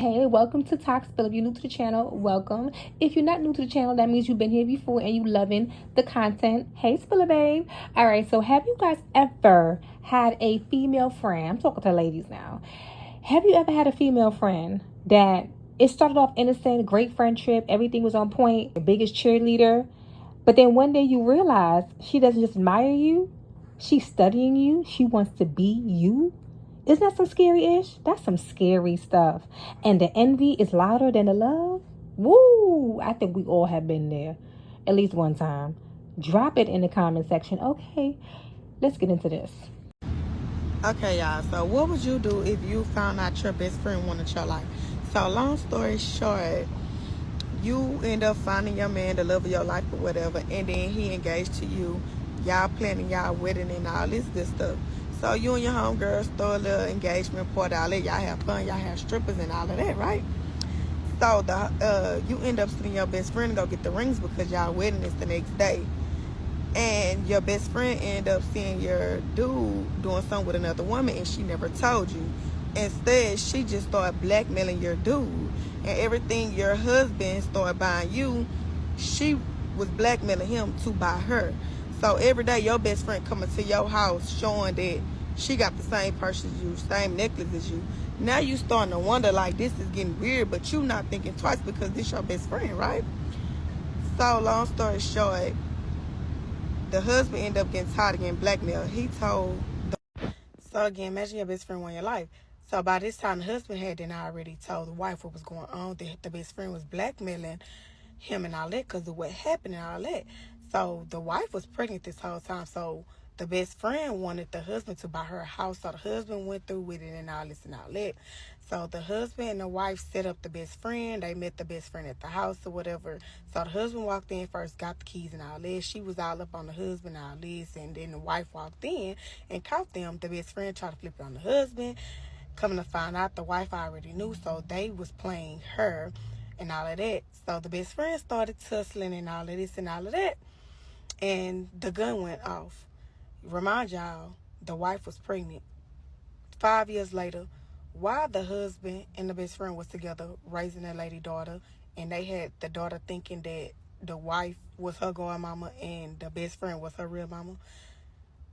Hey, welcome to Talk Spill. If you're new to the channel, welcome. If you're not new to the channel, that means you've been here before and you loving the content. Hey, Spiller babe. All right, so have you guys ever had a female friend? I'm talking to ladies now. Have you ever had a female friend that it started off innocent, great friendship, everything was on point, the biggest cheerleader, but then one day you realize she doesn't just admire you, she's studying you, she wants to be you? Isn't that some scary-ish? That's some scary stuff. And the envy is louder than the love? Woo! I think we all have been there at least one time. Drop it in the comment section. Okay, let's get into this. Okay, y'all. So what would you do if you found out your best friend wanted your life? So long story short, you end up finding your man, the love of your life or whatever, and then he engaged to you. Y'all planning y'all wedding and all this good stuff. So you and your homegirls throw a little engagement party, all that. Y'all have fun, y'all have strippers and all of that, right? So you end up sending your best friend to go get the rings because y'all wedding is the next day. And your best friend end up seeing your dude doing something with another woman and she never told you. Instead, she just started blackmailing your dude. And everything your husband started buying you, she was blackmailing him to buy her. So every day your best friend coming to your house showing that she got the same purse as you, same necklace as you. Now you starting to wonder, like, this is getting weird, but you not thinking twice because this your best friend, right? So long story short, the husband ended up getting tired of getting blackmailed. He told so again, imagine your best friend won your life. So by this time, the husband had then already told the wife what was going on, that the best friend was blackmailing him and all that because of what happened and all that. So the wife was pregnant this whole time. So the best friend wanted the husband to buy her a house. So the husband went through with it and all this and all that. So the husband and the wife set up the best friend. They met the best friend at the house or whatever. So the husband walked in first, got the keys and all this. She was all up on the husband and all this. And then the wife walked in and caught them. The best friend tried to flip it on the husband. Coming to find out, the wife already knew. So they was playing her and all of that. So the best friend started tussling and all of this and all of that. And the gun went off. Remind y'all, the wife was pregnant. 5 years later, while the husband and the best friend was together raising their lady daughter, and they had the daughter thinking that the wife was her godmama and the best friend was her real mama.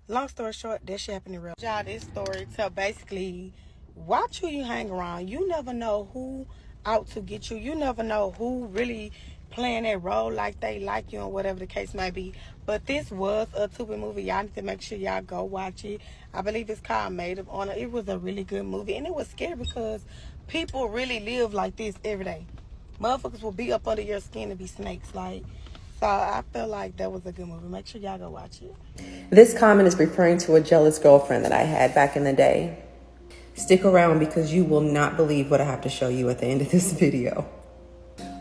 Long story short, that shit happened in real. Y'all, this story tell basically, watch who you hang around. You never know who out to get you. You never know who really playing that role like they like you and whatever the case may be. But this was a Tubi movie. Y'all need to make sure y'all go watch it. I believe it's called Maid of Honor. It was a really good movie. And it was scary because people really live like this every day. Motherfuckers will be up under your skin and be snakes. So I feel like that was a good movie. Make sure y'all go watch it. This comment is referring to a jealous girlfriend that I had back in the day. Stick around because you will not believe what I have to show you at the end of this video.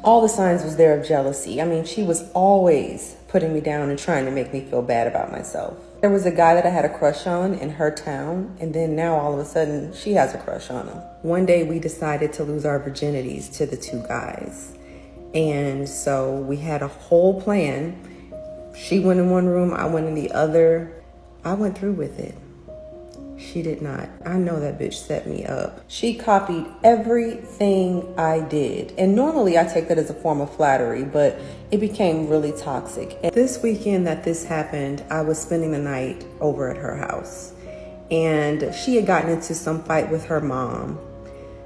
All the signs was there of jealousy. I mean, she was always putting me down and trying to make me feel bad about myself. There was a guy that I had a crush on in her town, and then now all of a sudden she has a crush on him. One day we decided to lose our virginities to the two guys. And so we had a whole plan. She went in one room, I went in the other. I went through with it. She did not. I know that bitch set me up. She copied everything I did. And normally I take that as a form of flattery, but it became really toxic. And this weekend that this happened, I was spending the night over at her house. And she had gotten into some fight with her mom.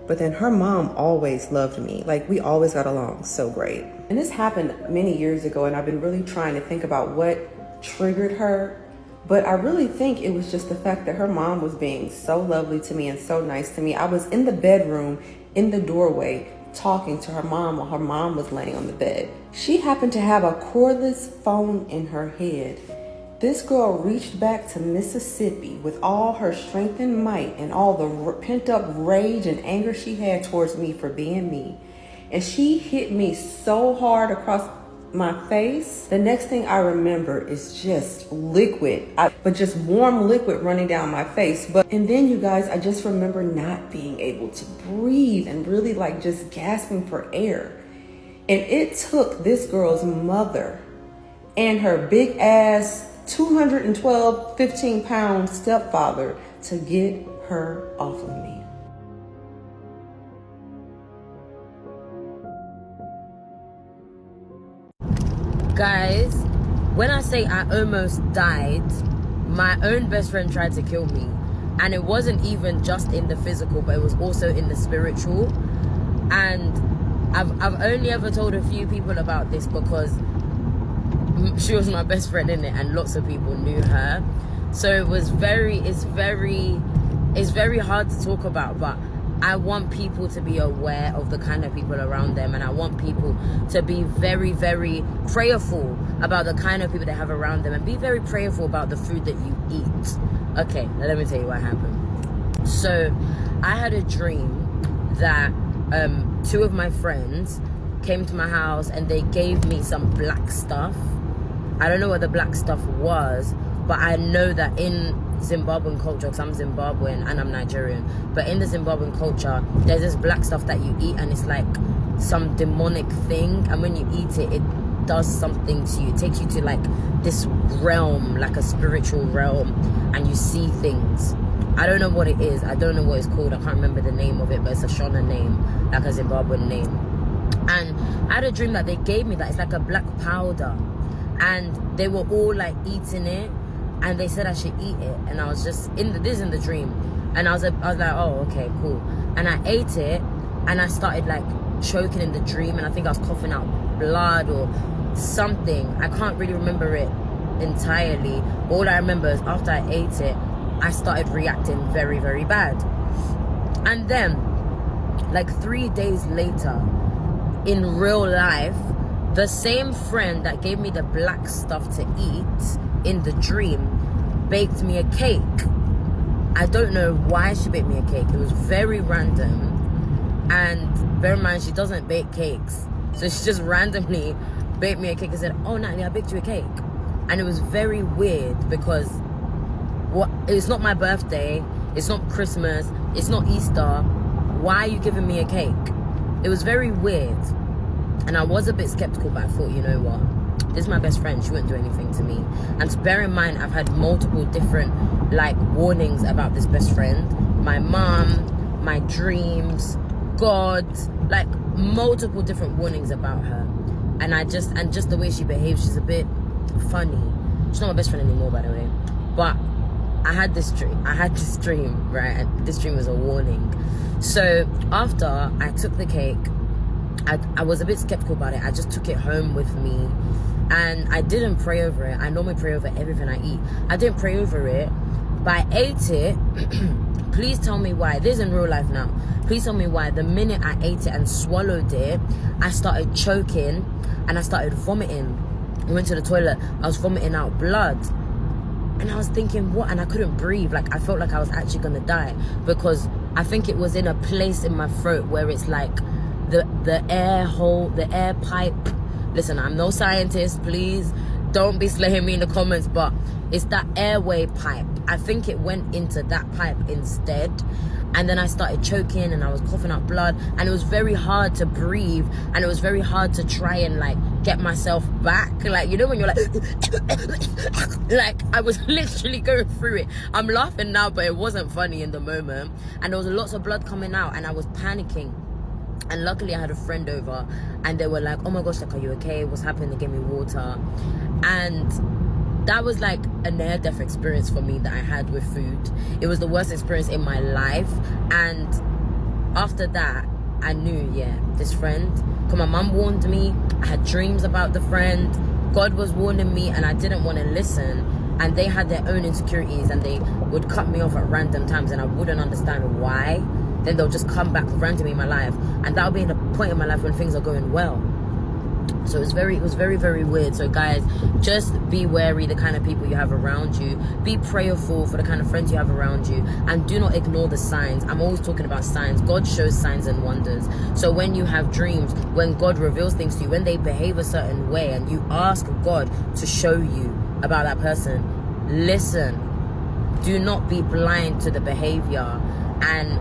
But then her mom always loved me. Like, we always got along so great. And this happened many years ago, and I've been really trying to think about what triggered her. But I really think it was just the fact that her mom was being so lovely to me and so nice to me. I was in the bedroom, in the doorway, talking to her mom while her mom was laying on the bed. She happened to have a cordless phone in her head. This girl reached back to Mississippi with all her strength and might and all the pent-up rage and anger she had towards me for being me. And she hit me so hard across my face. The next thing I remember is just liquid, but just warm liquid running down my face. And then you guys, I just remember not being able to breathe and really like just gasping for air. And it took this girl's mother and her big ass 212, 15-pound stepfather to get her off of me. Guys, when I say I almost died, my own best friend tried to kill me. And it wasn't even just in the physical, but it was also in the spiritual. And I've only ever told a few people about this because she was my best friend in it, and lots of people knew her. So it's very hard to talk about, but I want people to be aware of the kind of people around them, and I want people to be very, very prayerful about the kind of people they have around them, and be very prayerful about the food that you eat. Okay, now let me tell you what happened. So I had a dream that two of my friends came to my house and they gave me some black stuff. I don't know what the black stuff was, but I know that in Zimbabwean culture, because I'm Zimbabwean and I'm Nigerian, but in the Zimbabwean culture, there's this black stuff that you eat, and it's like some demonic thing, and when you eat it, it does something to you. It takes you to like this realm, like a spiritual realm, and you see things. I don't know what it is. I don't know what it's called. I can't remember the name of it, but it's a Shona name, like a Zimbabwean name. And I had a dream that they gave me that. It's like a black powder, and they were all like eating it, and they said I should eat it, and I was just this is in the dream, and I was like, oh, okay, cool. And I ate it, and I started like choking in the dream, and I think I was coughing out blood or something. I can't really remember it entirely. All I remember is after I ate it, I started reacting very, very bad. And then like 3 days later, in real life, the same friend that gave me the black stuff to eat in the dream baked me a cake. I don't know why she baked me a cake. It was very random. And bear in mind, she doesn't bake cakes. So she just randomly baked me a cake and said, oh, Natalie, I baked you a cake. And it was very weird because it's not my birthday, it's not Christmas, it's not Easter. Why are you giving me a cake? It was very weird. And I was a bit skeptical, but I thought, you know what? This is my best friend. She wouldn't do anything to me. And to bear in mind, I've had multiple different like warnings about this best friend. My mom, my dreams, God, like multiple different warnings about her. And just the way she behaves, she's a bit funny. She's not my best friend anymore, by the way. But I had this dream, right? And this dream was a warning. So after I took the cake, I was a bit skeptical about it. I just took it home with me, and I didn't pray over it. I normally pray over everything I eat. I didn't pray over it, but I ate it. Please tell me why. This is in real life now. Please tell me why. The minute I ate it and swallowed it, I started choking and I started vomiting. I went to the toilet. I was vomiting out blood. And I was thinking, what? And I couldn't breathe. Like, I felt like I was actually going to die, because I think it was in a place in my throat where it's like the air hole, the air pipe. Listen, I'm no scientist. Please don't be slaying me in the comments, but it's that airway pipe. I think it went into that pipe instead. And then I started choking and I was coughing out blood, and it was very hard to breathe, and it was very hard to try and like get myself back. Like, you know when you're like like I was literally going through it. I'm laughing now, but it wasn't funny in the moment. And there was lots of blood coming out, and I was panicking. And luckily I had a friend over, and they were like, oh my gosh, like, are you okay? What's happened? They gave me water. And that was like a near-death experience for me that I had with food. It was the worst experience in my life. And after that, I knew, yeah, this friend, because my mum warned me. I had dreams about the friend. God was warning me, and I didn't want to listen. And they had their own insecurities, and they would cut me off at random times, and I wouldn't understand why. Then they'll just come back randomly in my life, and that'll be in a point in my life when things are going well. So it was very, very weird. So guys, just be wary the kind of people you have around you. Be prayerful for the kind of friends you have around you, and do not ignore the signs. I'm always talking about signs. God shows signs and wonders. So when you have dreams, when God reveals things to you, when they behave a certain way, and you ask God to show you about that person, listen. Do not be blind to the behavior, and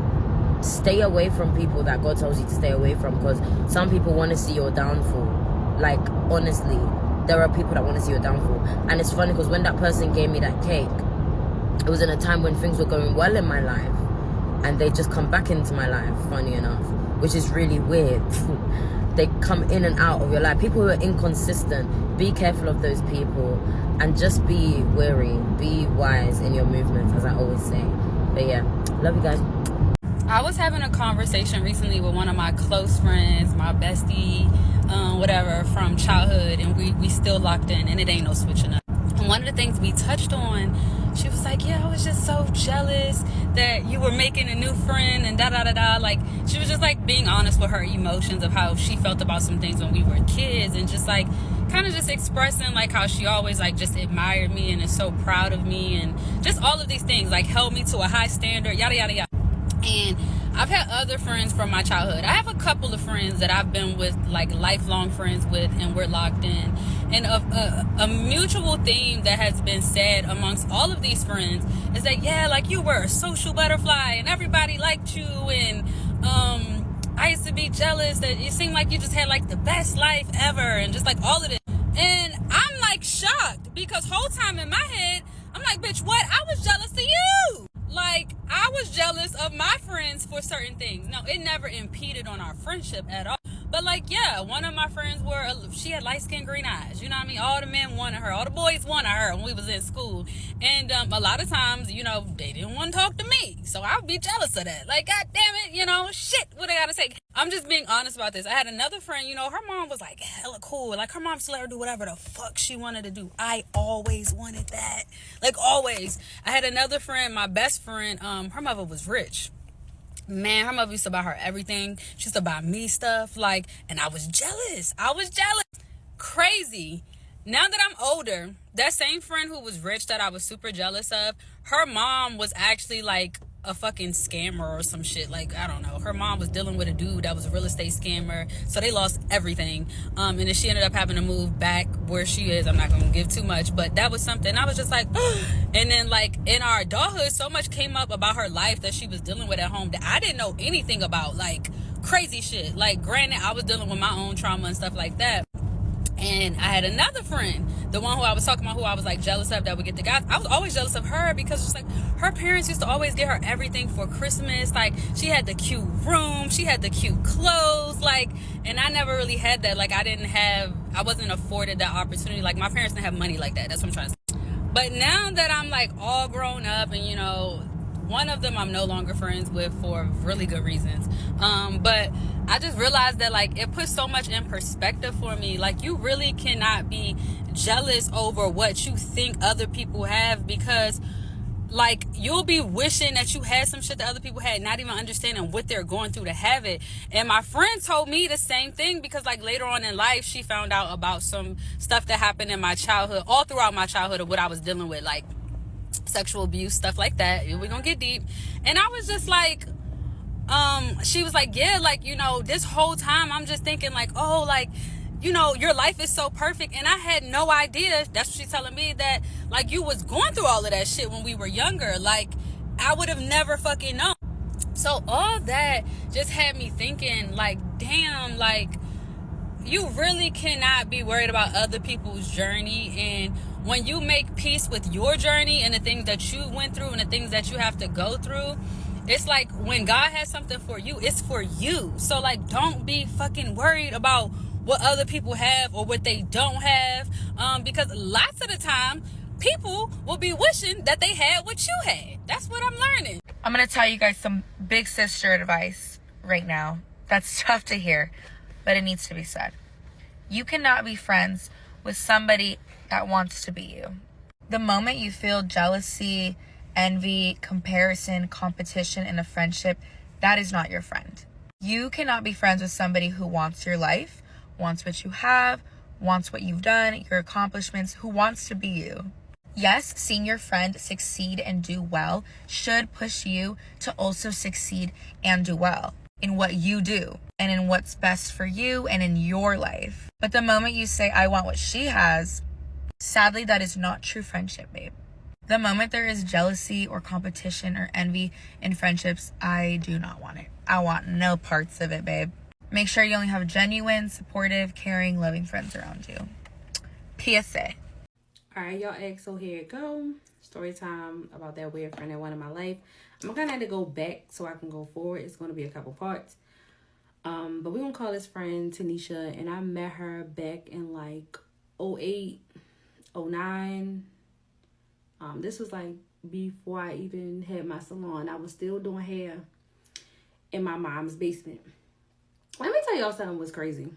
stay away from people that God tells you to stay away from, because some people want to see your downfall. Like, honestly, there are people that want to see your downfall. And it's funny because when that person gave me that cake, it was in a time when things were going well in my life, and they just come back into my life, funny enough, which is really weird. they come in and out of your life. People who are inconsistent, be careful of those people, and just be wary, be wise in your movements, as I always say. But yeah, love you guys. I was having a conversation recently with one of my close friends, my bestie, whatever, from childhood, and we still locked in, and it ain't no switching up. And one of the things we touched on, she was like, yeah, I was just so jealous that you were making a new friend and da-da-da-da. Like, she was just, like, being honest with her emotions of how she felt about some things when we were kids, and just, like, kind of just expressing, like, how she always, like, just admired me and is so proud of me, and just all of these things, like, held me to a high standard, yada, yada, yada. And I've had other friends from my childhood. I have a couple of friends that I've been with, like lifelong friends with, and we're locked in. And a mutual theme that has been said amongst all of these friends is that, yeah, like you were a social butterfly and everybody liked you. And I used to be jealous that it seemed like you just had like the best life ever and just like all of it. And I'm like shocked because whole time in my head, I'm like, bitch, what? I was jealous of you. Like, I was jealous of my friends for certain things. No, it never impeded on our friendship at all. But, like, yeah, one of my friends she had light-skinned green eyes. You know what I mean? All the men wanted her. All the boys wanted her when we was in school. And a lot of times, you know, they didn't want to talk to me. So I would be jealous of that. Like, God damn it, you know, shit, what I gotta say. I'm just being honest about this. I had another friend, you know, her mom was, like, hella cool. Like, her mom used to let her do whatever the fuck she wanted to do. I always wanted that. Like, always. I had another friend, my best friend, her mother was rich. Man, her mother used to buy her everything. She used to buy me stuff, like, and I was jealous. Crazy. Now that I'm older, that same friend who was rich that I was super jealous of, her mom was actually like a fucking scammer or some shit. Like, I don't know. Her mom was dealing with a dude that was a real estate scammer. So they lost everything. And then she ended up having to move back where she is. I'm not going to give too much, but that was something. I was just like, and then like in our adulthood, so much came up about her life that she was dealing with at home that I didn't know anything about, like crazy shit. Like, granted, I was dealing with my own trauma and stuff like that. And I had another friend, the one who I was talking about, who I was like jealous of, that would get the guys. I was always jealous of her because it's like her parents used to always get her everything for Christmas. Like, she had the cute room, she had the cute clothes, like, and I never really had that. Like, I wasn't afforded that opportunity. Like, my parents didn't have money like that. That's what I'm trying to say. But now that I'm like all grown up, and you know, one of them I'm no longer friends with for really good reasons. But I just realized that, like, it puts so much in perspective for me. Like, you really cannot be jealous over what you think other people have, because, like, you'll be wishing that you had some shit that other people had, not even understanding what they're going through to have it. And my friend told me the same thing because, like, later on in life, she found out about some stuff that happened in my childhood, all throughout my childhood, of what I was dealing with, like sexual abuse, stuff like that. We're gonna get deep. And I was just like, she was like, yeah, like, you know, this whole time I'm just thinking like, oh, like, you know, your life is so perfect. And I had no idea, that's what she's telling me, that like you was going through all of that shit when we were younger. Like, I would have never fucking known. So all that just had me thinking like, damn, like, you really cannot be worried about other people's journey. And when you make peace with your journey and the things that you went through and the things that you have to go through, it's like when God has something for you, it's for you. So like, don't be fucking worried about what other people have or what they don't have, because lots of the time people will be wishing that they had what you had. That's what I'm learning. I'm gonna tell you guys some big sister advice right now. That's tough to hear, but it needs to be said. You cannot be friends with somebody that wants to be you. The moment you feel jealousy, envy, comparison, competition in a friendship, that is not your friend. You cannot be friends with somebody who wants your life, wants what you have, wants what you've done, your accomplishments, who wants to be you. Yes, seeing your friend succeed and do well should push you to also succeed and do well in what you do and in what's best for you and in your life. But the moment you say, I want what she has, sadly, that is not true friendship, babe. The moment there is jealousy or competition or envy in friendships, I do not want it. I want no parts of it, babe. Make sure you only have genuine, supportive, caring, loving friends around you. PSA. All right, y'all eggs, so here it go. Story time about that weird friend that went in my life. I'm gonna have to go back so I can go forward. It's gonna be a couple parts. But we're gonna call this friend Tanisha, and I met her back in like 08, 09. This was like before I even had my salon. I was still doing hair in my mom's basement. Let me tell y'all something was crazy.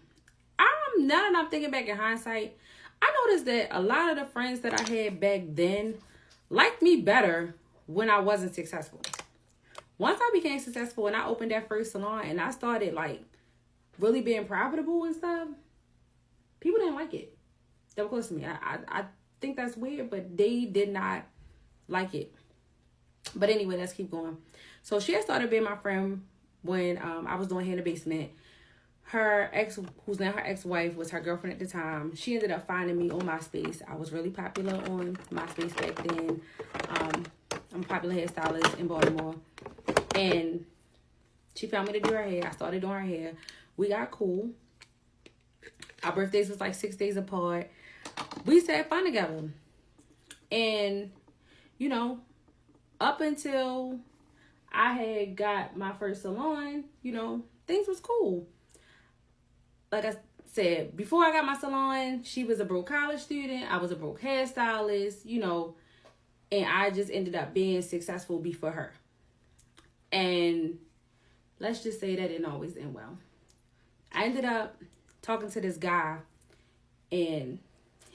Now that I'm thinking back in hindsight, I noticed that a lot of the friends that I had back then liked me better when I wasn't successful. Once I became successful and I opened that first salon and I started like really being profitable and stuff, people didn't like it. They were close to me. I think that's weird, but they did not like it. But anyway, let's keep going. So she had started being my friend when I was doing hair in the basement. Her ex, who's now her ex-wife, was her girlfriend at the time. She ended up finding me on MySpace. I was really popular on MySpace back then. I'm a popular hairstylist in Baltimore. And she found me to do her hair. I started doing her hair. We got cool. Our birthdays was like 6 days apart. We used to have fun together. And, you know, up until I had got my first salon, you know, things was cool. Like I said, before I got my salon, she was a broke college student. I was a broke hairstylist, you know, and I just ended up being successful before her. And let's just say that didn't always end well. I ended up talking to this guy, and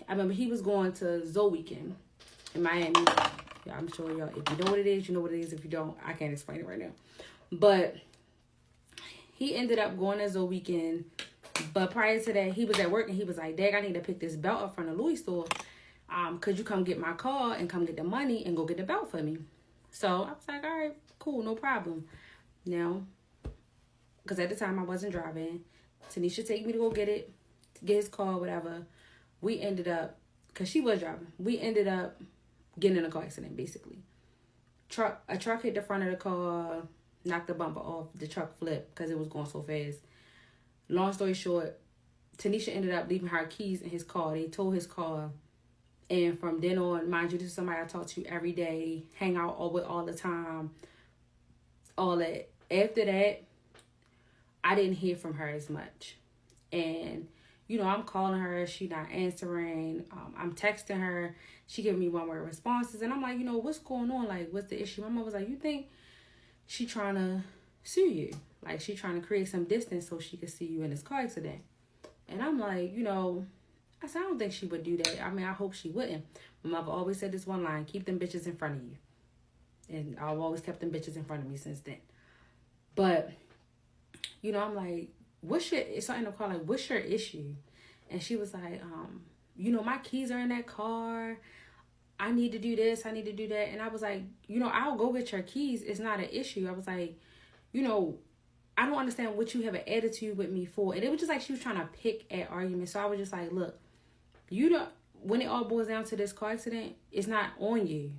I remember he was going to Zoe Weekend in Miami. Yeah, I'm sure y'all, if you know what it is, you know what it is. If you don't, I can't explain it right now. But he ended up going to Zoe Weekend. But prior to that, he was at work and he was like, Dag, I need to pick this belt up from the Louis store. Could you come get my car and come get the money and go get the belt for me? So I was like, all right, cool, no problem. Now, because at the time I wasn't driving, Tanisha take me to go get it, to get his car, whatever. We ended up, because she was driving, we ended up getting in a car accident, basically. A truck hit the front of the car, knocked the bumper off, the truck flipped because it was going so fast. Long story short, Tanisha ended up leaving her keys in his car. They towed his car. And from then on, mind you, this is somebody I talk to every day, hang out with all the time, all that. After that, I didn't hear from her as much. And, you know, I'm calling her. She not answering. I'm texting her. She giving me one-word responses. And I'm like, you know, what's going on? Like, what's the issue? My mom was like, you think she trying to sue you? Like, she trying to create some distance so she could see you in this car accident. And I'm like, you know, I said, I don't think she would do that. I mean, I hope she wouldn't. My mother always said this one line, keep them bitches in front of you. And I've always kept them bitches in front of me since then. But, you know, I'm like, what's your issue? And she was like, you know, my keys are in that car. I need to do this. I need to do that. And I was like, you know, I'll go get your keys. It's not an issue. I was like, you know, I don't understand what you have an attitude with me for. And it was just like she was trying to pick at arguments. So I was just like, look, you don't, when it all boils down to this car accident, it's not on you.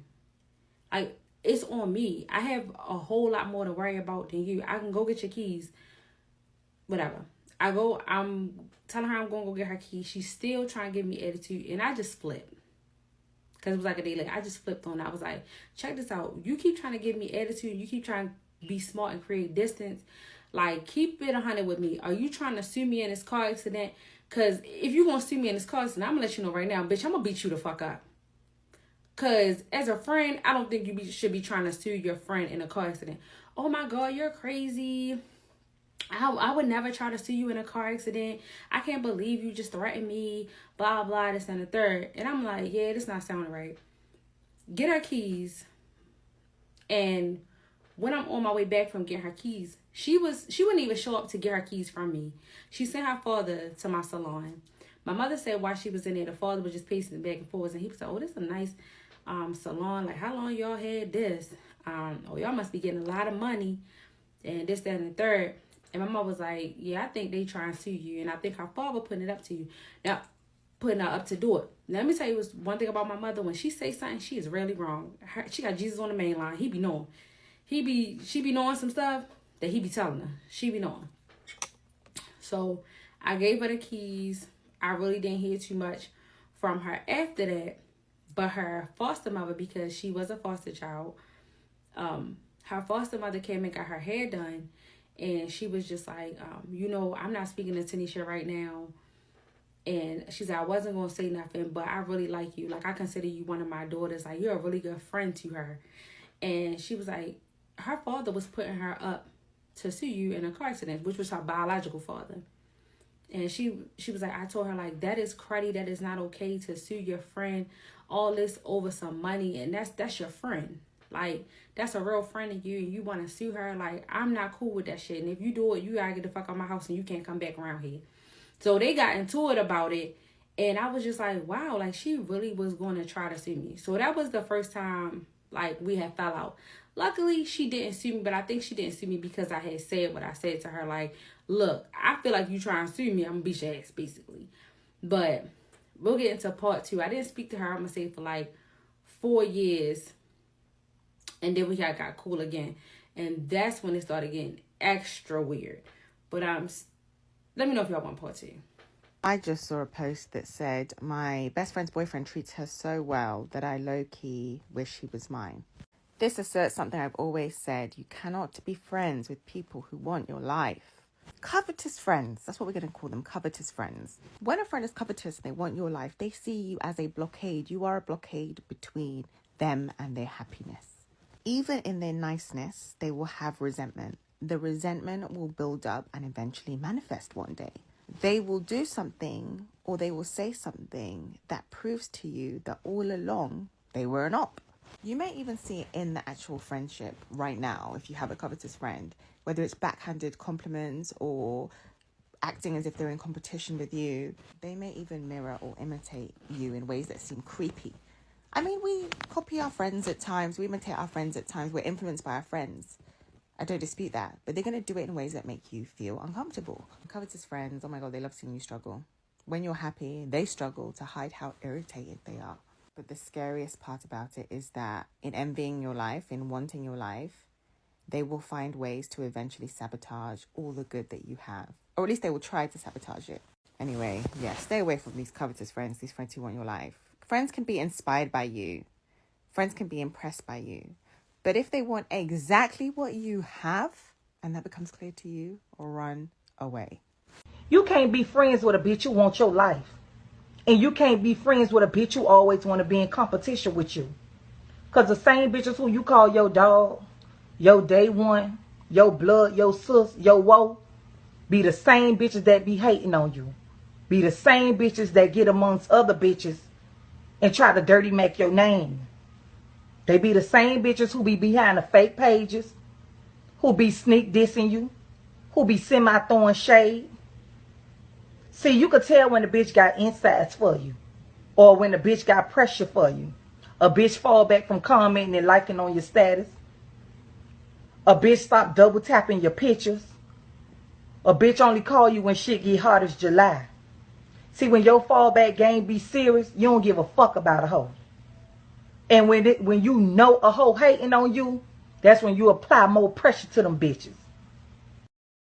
Like, it's on me. I have a whole lot more to worry about than you. I can go get your keys. Whatever. I'm telling her I'm going to go get her keys. She's still trying to give me attitude. And I just flipped. Because it was like a day later. I just flipped on. I was like, check this out. You keep trying to give me attitude. You keep trying to be smart and create distance. Like, keep it 100 with me. Are you trying to sue me in this car accident? Because if you going to sue me in this car accident, I'm going to let you know right now, bitch, I'm going to beat you the fuck up. Because as a friend, I don't think you should be trying to sue your friend in a car accident. Oh, my God, you're crazy. I would never try to sue you in a car accident. I can't believe you just threatened me. Blah, blah, this and the third. And I'm like, yeah, this not sounding right. Get her keys. And when I'm on my way back from getting her keys, she wouldn't even show up to get her keys from me. She sent her father to my salon. My mother said while she was in there, the father was just pacing back and forth, and he was like, oh, this is a nice salon. Like, how long y'all had this? Oh, y'all must be getting a lot of money. And this, that, and the third. And my mom was like, yeah, I think they trying to sue you. And I think her father putting it up to you. Now, putting her up to do it. Now, let me tell you one thing about my mother. When she say something, she is really wrong. She got Jesus on the main line. He be knowing. She be knowing some stuff that he be telling her. She be knowing. So I gave her the keys. I really didn't hear too much from her after that. But her foster mother, because she was a foster child, her foster mother came and got her hair done. And she was just like, I'm not speaking to Tanisha right now. And she said, I wasn't going to say nothing, but I really like you. Like, I consider you one of my daughters. Like, you're a really good friend to her. And she was like, her father was putting her up to sue you in a car accident, which was her biological father. And she was like, I told her, like, that is cruddy. That is not okay to sue your friend. All this over some money. And that's your friend. Like, that's a real friend of you. And you want to sue her. Like, I'm not cool with that shit. And if you do it, you got to get the fuck out of my house and you can't come back around here. So they got into it about it. And I was just like, wow, like, she really was going to try to sue me. So that was the first time, like, we had fell out. Luckily, she didn't sue me, but I think she didn't sue me because I had said what I said to her. Like, look, I feel like you trying to sue me, I'm going to beat your ass, basically. But we'll get into part 2. I didn't speak to her, I'm going to say, for like 4 years. And then we got cool again. And that's when it started getting extra weird. But let me know if y'all want part 2. I just saw a post that said, my best friend's boyfriend treats her so well that I low-key wish he was mine. This asserts something I've always said. You cannot be friends with people who want your life. Covetous friends. That's what we're going to call them. Covetous friends. When a friend is covetous and they want your life, they see you as a blockade. You are a blockade between them and their happiness. Even in their niceness, they will have resentment. The resentment will build up and eventually manifest one day. They will do something or they will say something that proves to you that all along they were an op. You may even see it in the actual friendship right now if you have a covetous friend, whether it's backhanded compliments or acting as if they're in competition with you. They may even mirror or imitate you in ways that seem creepy. I mean, we copy our friends at times, we imitate our friends at times, we're influenced by our friends. I don't dispute that, but they're going to do it in ways that make you feel uncomfortable. Covetous friends, oh my God, they love seeing you struggle. When you're happy, they struggle to hide how irritated they are. But the scariest part about it is that in envying your life, in wanting your life, they will find ways to eventually sabotage all the good that you have. Or at least they will try to sabotage it. Anyway, yeah, stay away from these covetous friends, these friends who want your life. Friends can be inspired by you. Friends can be impressed by you. But if they want exactly what you have, and that becomes clear to you, run away. You can't be friends with a bitch who wants your life. And you can't be friends with a bitch who always want to be in competition with you. Because the same bitches who you call your dog, your day one, your blood, your sis, your woe, be the same bitches that be hating on you. Be the same bitches that get amongst other bitches and try to dirty make your name. They be the same bitches who be behind the fake pages, who be sneak dissing you, who be semi-throwing shade. See, you could tell when the bitch got insides for you or when the bitch got pressure for you. A bitch fall back from commenting and liking on your status. A bitch stop double tapping your pictures. A bitch only call you when shit get hot as July. See, when your fallback game be serious, you don't give a fuck about a hoe. And when you know a hoe hating on you, that's when you apply more pressure to them bitches.